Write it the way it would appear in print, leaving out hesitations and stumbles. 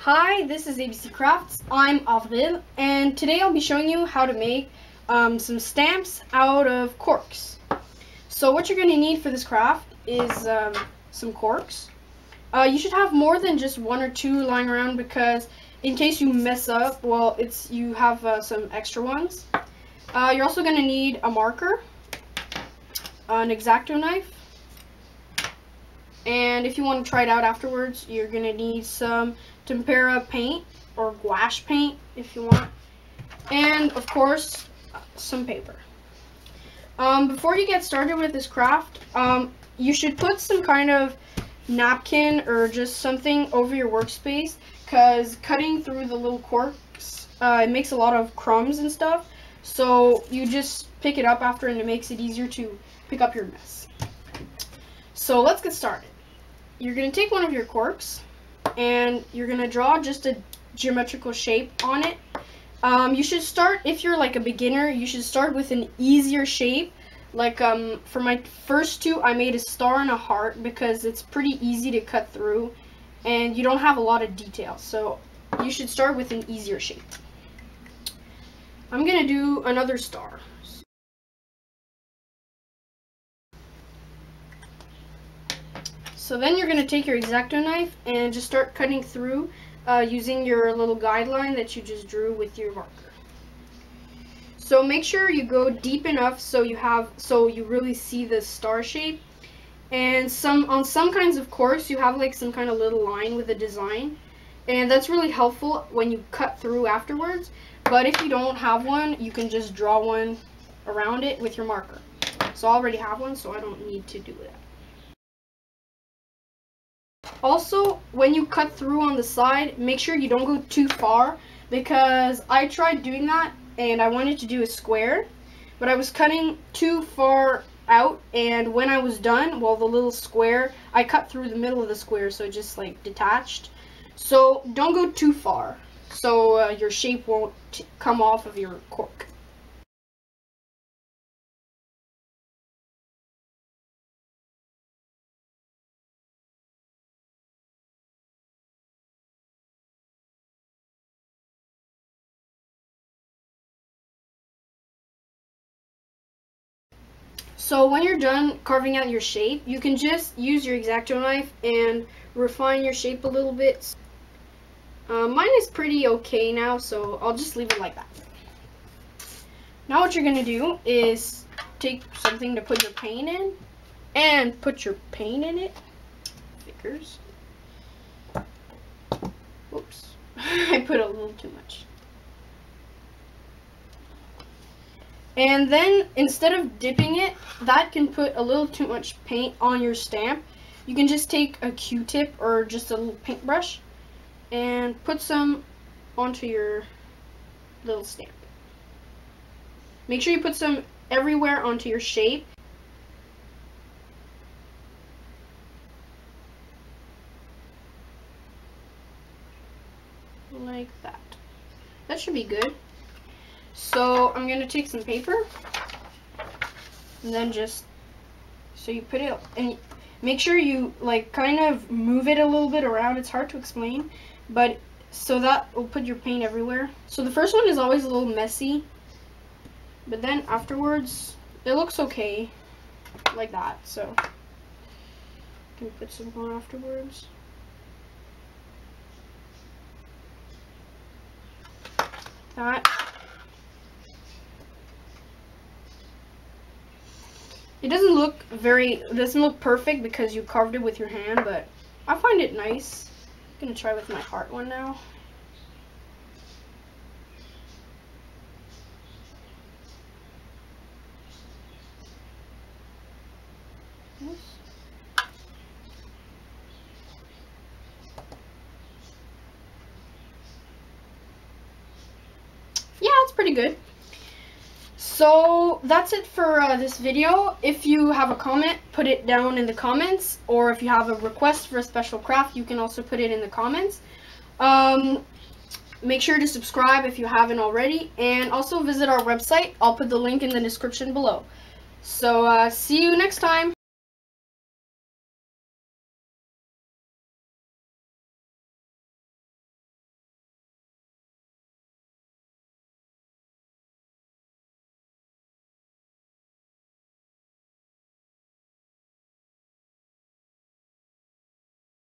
Hi, this is ABCrafts. I'm Avril, and today I'll be showing you how to make some stamps out of corks. So what you're going to need for this craft is some corks. You should have more than just one or two lying around because in case you mess up, well, you have some extra ones. You're also going to need a marker, an X-Acto knife, and if you want to try it out afterwards, you're going to need some tempera paint or gouache paint if you want, and of course some paper. Before you get started with this craft, you should put some kind of napkin or just something over your workspace, because cutting through the little corks, it makes a lot of crumbs and stuff, so you just pick it up after and it makes it easier to pick up your mess. So let's get started. You're going to take one of your corks and you're going to draw just a geometrical shape on it. You should start, if you're like a beginner, you should start with an easier shape. Like for my first two, I made a star and a heart because it's pretty easy to cut through and you don't have a lot of detail. So you should start with an easier shape. I'm going to do another star. So then you're going to take your X-Acto knife and just start cutting through using your little guideline that you just drew with your marker. So make sure you go deep enough so you really see the star shape. And on some kinds of corks you have like some kind of little line with a design, and that's really helpful when you cut through afterwards. But if you don't have one, you can just draw one around it with your marker. So I already have one, so I don't need to do that. Also, when you cut through on the side, make sure you don't go too far, because I tried doing that and I wanted to do a square, but I was cutting too far out, and when I was done, well, the little square, I cut through the middle of the square, so it just like detached. So don't go too far, so your shape won't come off of your cork. So when you're done carving out your shape, you can just use your X-Acto knife and refine your shape a little bit. Mine is pretty okay now, so I'll just leave it like that. Now what you're going to do is take something to put your paint in, and put your paint in it. Fingers. Whoops. I put a little too much. And then, instead of dipping it, that can put a little too much paint on your stamp. You can just take a Q-tip or just a little paintbrush and put some onto your little stamp. Make sure you put some everywhere onto your shape. Like that. That should be good. So I'm going to take some paper, and then so you put it, and make sure you like kind of move it a little bit around. It's hard to explain, but so that will put your paint everywhere. So the first one is always a little messy, but then afterwards it looks okay like that. So you can put some more afterwards. That. It doesn't look perfect because you carved it with your hand, but I find it nice. I'm gonna try with my heart one now. Oops. Yeah, it's pretty good. So that's it for this video. If you have a comment, put it down in the comments, or if you have a request for a special craft, you can also put it in the comments. Make sure to subscribe if you haven't already, and also visit our website. I'll put the link in the description below. So see you next time.